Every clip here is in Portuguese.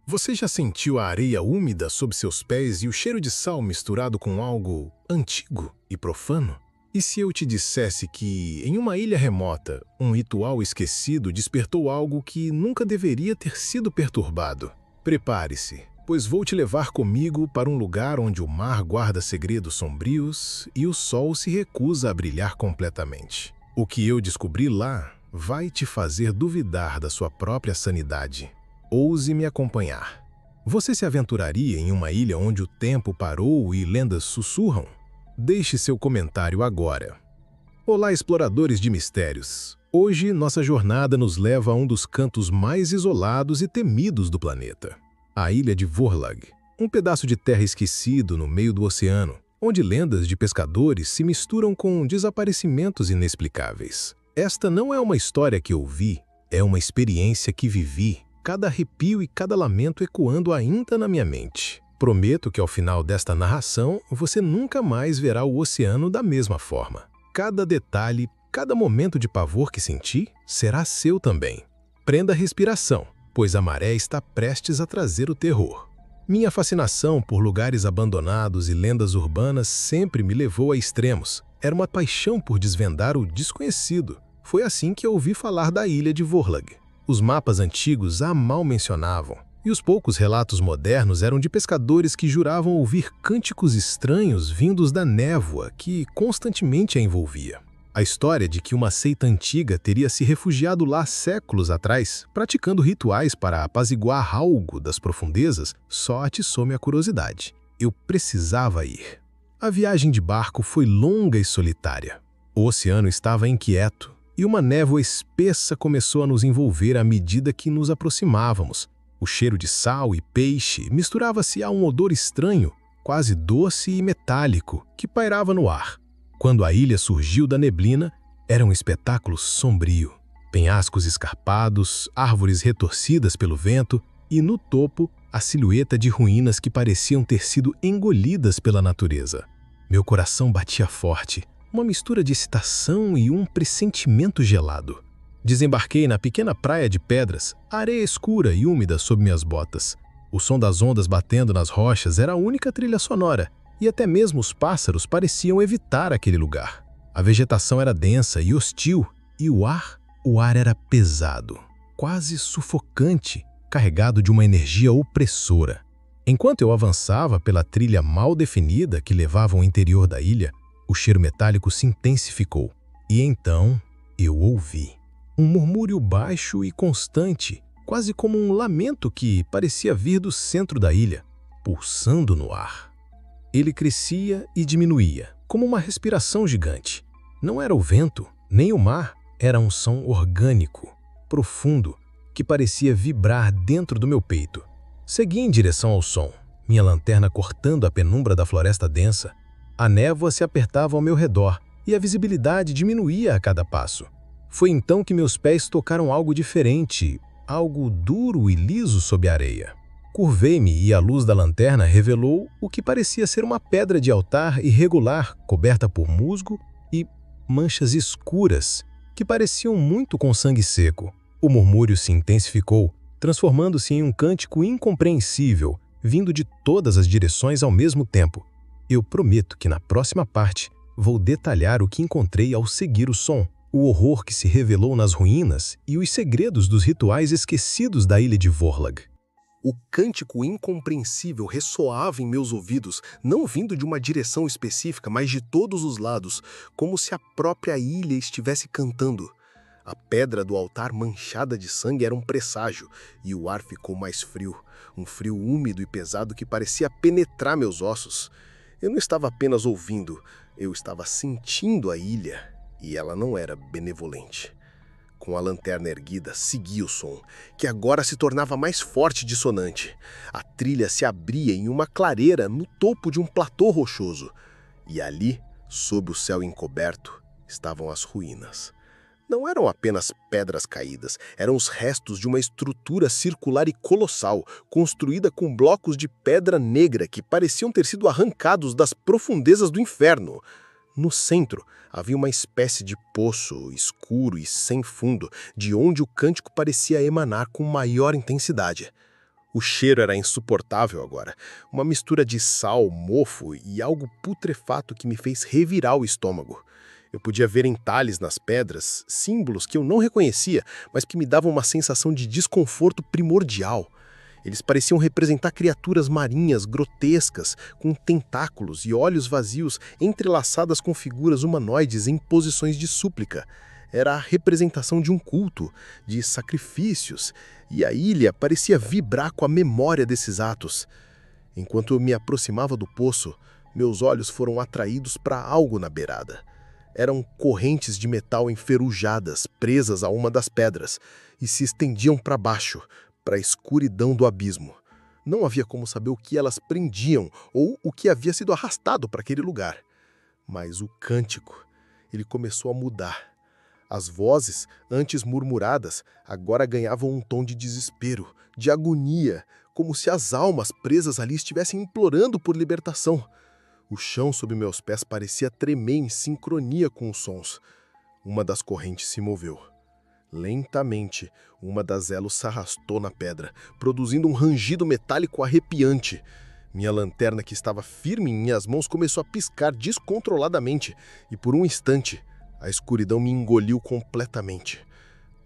Você já sentiu a areia úmida sob seus pés e o cheiro de sal misturado com algo antigo e profano? E se eu te dissesse que, em uma ilha remota, um ritual esquecido despertou algo que nunca deveria ter sido perturbado? Prepare-se, pois vou te levar comigo para um lugar onde o mar guarda segredos sombrios e o sol se recusa a brilhar completamente. O que eu descobri lá vai te fazer duvidar da sua própria sanidade. Ouse me acompanhar. Você se aventuraria em uma ilha onde o tempo parou e lendas sussurram? Deixe seu comentário agora. Olá, exploradores de mistérios. Hoje, nossa jornada nos leva a um dos cantos mais isolados e temidos do planeta. A ilha de Vorlag, um pedaço de terra esquecido no meio do oceano, onde lendas de pescadores se misturam com desaparecimentos inexplicáveis. Esta não é uma história que ouvi, é uma experiência que vivi. Cada arrepio e cada lamento ecoando ainda na minha mente. Prometo que ao final desta narração, você nunca mais verá o oceano da mesma forma. Cada detalhe, cada momento de pavor que senti, será seu também. Prenda a respiração, pois a maré está prestes a trazer o terror. Minha fascinação por lugares abandonados e lendas urbanas sempre me levou a extremos. Era uma paixão por desvendar o desconhecido. Foi assim que eu ouvi falar da ilha de Vorlag. Os mapas antigos a mal mencionavam, e os poucos relatos modernos eram de pescadores que juravam ouvir cânticos estranhos vindos da névoa que constantemente a envolvia. A história de que uma seita antiga teria se refugiado lá séculos atrás, praticando rituais para apaziguar algo das profundezas, só atiçou minha curiosidade. Eu precisava ir. A viagem de barco foi longa e solitária. O oceano estava inquieto, e uma névoa espessa começou a nos envolver à medida que nos aproximávamos. O cheiro de sal e peixe misturava-se a um odor estranho, quase doce e metálico, que pairava no ar. Quando a ilha surgiu da neblina, era um espetáculo sombrio. Penhascos escarpados, árvores retorcidas pelo vento e, no topo, a silhueta de ruínas que pareciam ter sido engolidas pela natureza. Meu coração batia forte. Uma mistura de excitação e um pressentimento gelado. Desembarquei na pequena praia de pedras, areia escura e úmida sob minhas botas. O som das ondas batendo nas rochas era a única trilha sonora, e até mesmo os pássaros pareciam evitar aquele lugar. A vegetação era densa e hostil, e o ar era pesado, quase sufocante, carregado de uma energia opressora. Enquanto eu avançava pela trilha mal definida que levava ao interior da ilha, o cheiro metálico se intensificou, e então eu ouvi um murmúrio baixo e constante, quase como um lamento que parecia vir do centro da ilha, pulsando no ar. Ele crescia e diminuía, como uma respiração gigante. Não era o vento, nem o mar, era um som orgânico, profundo, que parecia vibrar dentro do meu peito. Segui em direção ao som, minha lanterna cortando a penumbra da floresta densa. A névoa se apertava ao meu redor e a visibilidade diminuía a cada passo. Foi então que meus pés tocaram algo diferente, algo duro e liso sob a areia. Curvei-me e a luz da lanterna revelou o que parecia ser uma pedra de altar irregular, coberta por musgo e manchas escuras, que pareciam muito com sangue seco. O murmúrio se intensificou, transformando-se em um cântico incompreensível, vindo de todas as direções ao mesmo tempo. Eu prometo que na próxima parte vou detalhar o que encontrei ao seguir o som, o horror que se revelou nas ruínas e os segredos dos rituais esquecidos da ilha de Vorlag. O cântico incompreensível ressoava em meus ouvidos, não vindo de uma direção específica, mas de todos os lados, como se a própria ilha estivesse cantando. A pedra do altar manchada de sangue era um presságio, e o ar ficou mais frio, um frio úmido e pesado que parecia penetrar meus ossos. Eu não estava apenas ouvindo, eu estava sentindo a ilha, e ela não era benevolente. Com a lanterna erguida, segui o som, que agora se tornava mais forte e dissonante. A trilha se abria em uma clareira no topo de um platô rochoso, e ali, sob o céu encoberto, estavam as ruínas. Não eram apenas pedras caídas, eram os restos de uma estrutura circular e colossal, construída com blocos de pedra negra que pareciam ter sido arrancados das profundezas do inferno. No centro, havia uma espécie de poço escuro e sem fundo, de onde o cântico parecia emanar com maior intensidade. O cheiro era insuportável agora, uma mistura de sal, mofo e algo putrefato que me fez revirar o estômago. Eu podia ver entalhes nas pedras, símbolos que eu não reconhecia, mas que me davam uma sensação de desconforto primordial. Eles pareciam representar criaturas marinhas grotescas, com tentáculos e olhos vazios entrelaçadas com figuras humanoides em posições de súplica. Era a representação de um culto, de sacrifícios, e a ilha parecia vibrar com a memória desses atos. Enquanto eu me aproximava do poço, meus olhos foram atraídos para algo na beirada. Eram correntes de metal enferrujadas, presas a uma das pedras, e se estendiam para baixo, para a escuridão do abismo. Não havia como saber o que elas prendiam ou o que havia sido arrastado para aquele lugar. Mas o cântico, ele começou a mudar. As vozes, antes murmuradas, agora ganhavam um tom de desespero, de agonia, como se as almas presas ali estivessem implorando por libertação. O chão sob meus pés parecia tremer em sincronia com os sons. Uma das correntes se moveu. Lentamente, uma das elos se arrastou na pedra, produzindo um rangido metálico arrepiante. Minha lanterna, que estava firme em minhas mãos, começou a piscar descontroladamente, e por um instante, a escuridão me engoliu completamente.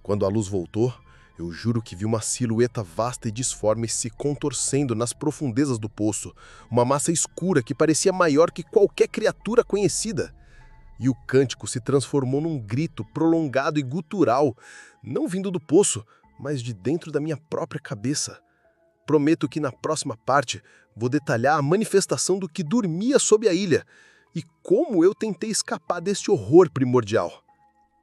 Quando a luz voltou, eu juro que vi uma silhueta vasta e disforme se contorcendo nas profundezas do poço, uma massa escura que parecia maior que qualquer criatura conhecida. E o cântico se transformou num grito prolongado e gutural, não vindo do poço, mas de dentro da minha própria cabeça. Prometo que na próxima parte vou detalhar a manifestação do que dormia sob a ilha e como eu tentei escapar deste horror primordial.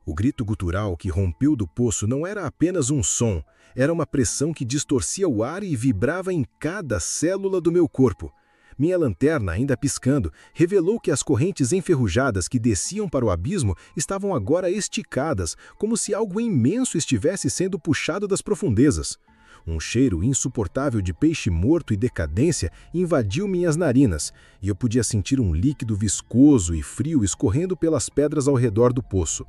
O grito gutural que rompeu do poço não era apenas um som, era uma pressão que distorcia o ar e vibrava em cada célula do meu corpo. Minha lanterna, ainda piscando, revelou que as correntes enferrujadas que desciam para o abismo estavam agora esticadas, como se algo imenso estivesse sendo puxado das profundezas. Um cheiro insuportável de peixe morto e decadência invadiu minhas narinas, e eu podia sentir um líquido viscoso e frio escorrendo pelas pedras ao redor do poço.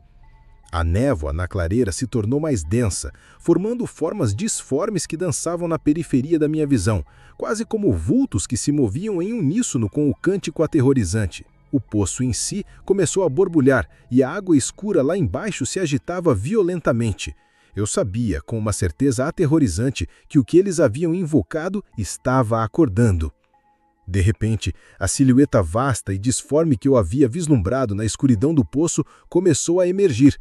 A névoa na clareira se tornou mais densa, formando formas disformes que dançavam na periferia da minha visão, quase como vultos que se moviam em uníssono com o cântico aterrorizante. O poço em si começou a borbulhar e a água escura lá embaixo se agitava violentamente. Eu sabia, com uma certeza aterrorizante, que o que eles haviam invocado estava acordando. De repente, a silhueta vasta e disforme que eu havia vislumbrado na escuridão do poço começou a emergir.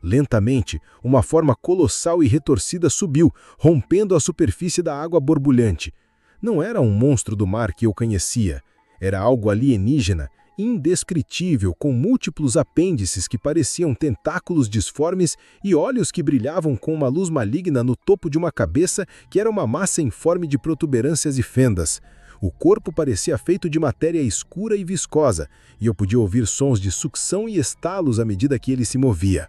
Lentamente, uma forma colossal e retorcida subiu, rompendo a superfície da água borbulhante. Não era um monstro do mar que eu conhecia. Era algo alienígena, indescritível, com múltiplos apêndices que pareciam tentáculos disformes e olhos que brilhavam com uma luz maligna no topo de uma cabeça que era uma massa em forma de protuberâncias e fendas. O corpo parecia feito de matéria escura e viscosa, e eu podia ouvir sons de sucção e estalos à medida que ele se movia.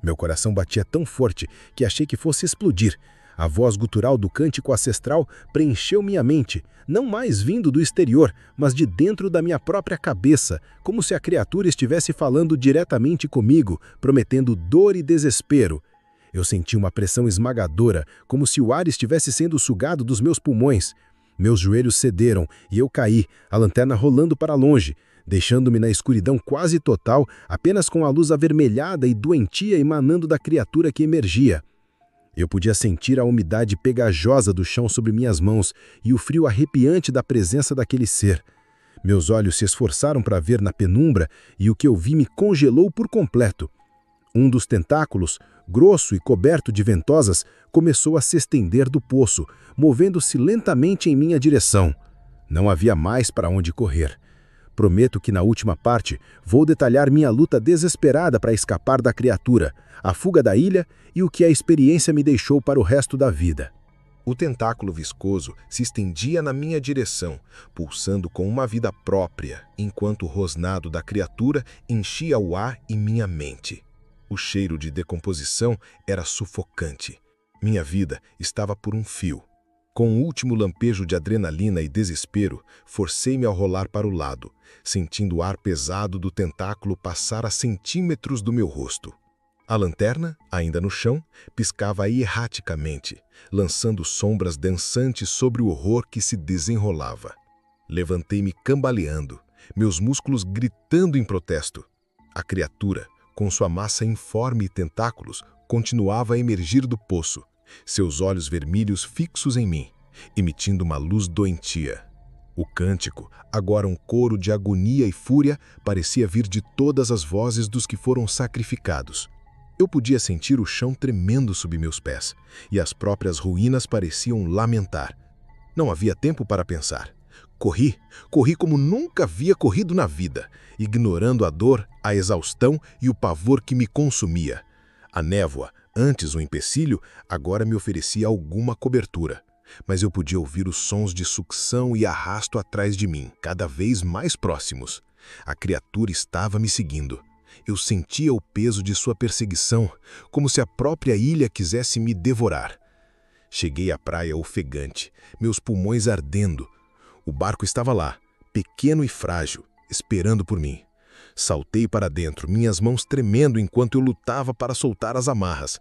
Meu coração batia tão forte que achei que fosse explodir. A voz gutural do cântico ancestral preencheu minha mente, não mais vindo do exterior, mas de dentro da minha própria cabeça, como se a criatura estivesse falando diretamente comigo, prometendo dor e desespero. Eu senti uma pressão esmagadora, como se o ar estivesse sendo sugado dos meus pulmões. Meus joelhos cederam e eu caí, a lanterna rolando para longe, deixando-me na escuridão quase total, apenas com a luz avermelhada e doentia emanando da criatura que emergia. Eu podia sentir a umidade pegajosa do chão sobre minhas mãos e o frio arrepiante da presença daquele ser. Meus olhos se esforçaram para ver na penumbra e o que eu vi me congelou por completo. Um dos tentáculos, grosso e coberto de ventosas, começou a se estender do poço, movendo-se lentamente em minha direção. Não havia mais para onde correr. Prometo que na última parte vou detalhar minha luta desesperada para escapar da criatura, a fuga da ilha e o que a experiência me deixou para o resto da vida. O tentáculo viscoso se estendia na minha direção, pulsando com uma vida própria, enquanto o rosnado da criatura enchia o ar e minha mente. O cheiro de decomposição era sufocante. Minha vida estava por um fio. Com um último lampejo de adrenalina e desespero, forcei-me a rolar para o lado, sentindo o ar pesado do tentáculo passar a centímetros do meu rosto. A lanterna, ainda no chão, piscava erraticamente, lançando sombras dançantes sobre o horror que se desenrolava. Levantei-me cambaleando, meus músculos gritando em protesto. A criatura, com sua massa informe e tentáculos, continuava a emergir do poço, seus olhos vermelhos fixos em mim, emitindo uma luz doentia. O cântico, agora um coro de agonia e fúria, parecia vir de todas as vozes dos que foram sacrificados. Eu podia sentir o chão tremendo sob meus pés, e as próprias ruínas pareciam lamentar. Não havia tempo para pensar. Corri como nunca havia corrido na vida, ignorando a dor, a exaustão e o pavor que me consumia. A névoa, antes um empecilho, agora me oferecia alguma cobertura. Mas eu podia ouvir os sons de sucção e arrasto atrás de mim, cada vez mais próximos. A criatura estava me seguindo. Eu sentia o peso de sua perseguição, como se a própria ilha quisesse me devorar. Cheguei à praia ofegante, meus pulmões ardendo. O barco estava lá, pequeno e frágil, esperando por mim. Saltei para dentro, minhas mãos tremendo enquanto eu lutava para soltar as amarras.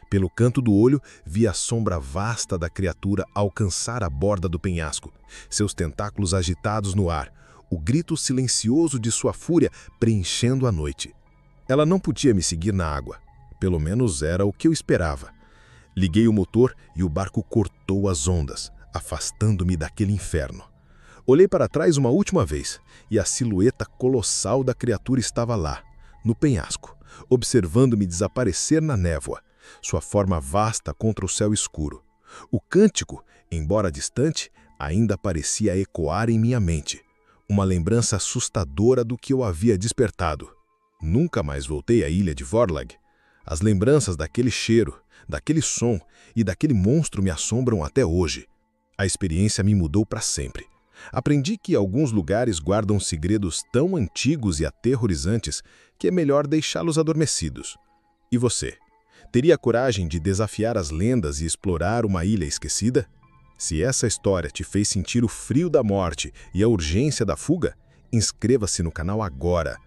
Pelo canto do olho, vi a sombra vasta da criatura alcançar a borda do penhasco, seus tentáculos agitados no ar, o grito silencioso de sua fúria preenchendo a noite. Ela não podia me seguir na água, pelo menos era o que eu esperava. Liguei o motor e o barco cortou as ondas, afastando-me daquele inferno. Olhei para trás uma última vez, e a silhueta colossal da criatura estava lá, no penhasco, observando-me desaparecer na névoa, sua forma vasta contra o céu escuro. O cântico, embora distante, ainda parecia ecoar em minha mente, uma lembrança assustadora do que eu havia despertado. Nunca mais voltei à ilha de Vorlag. As lembranças daquele cheiro, daquele som e daquele monstro me assombram até hoje. A experiência me mudou para sempre. Aprendi que alguns lugares guardam segredos tão antigos e aterrorizantes que é melhor deixá-los adormecidos. E você? Teria coragem de desafiar as lendas e explorar uma ilha esquecida? Se essa história te fez sentir o frio da morte e a urgência da fuga, inscreva-se no canal agora.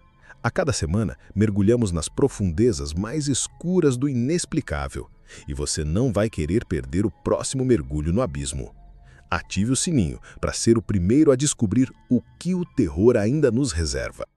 A cada semana, mergulhamos nas profundezas mais escuras do inexplicável, e você não vai querer perder o próximo mergulho no abismo. Ative o sininho para ser o primeiro a descobrir o que o terror ainda nos reserva.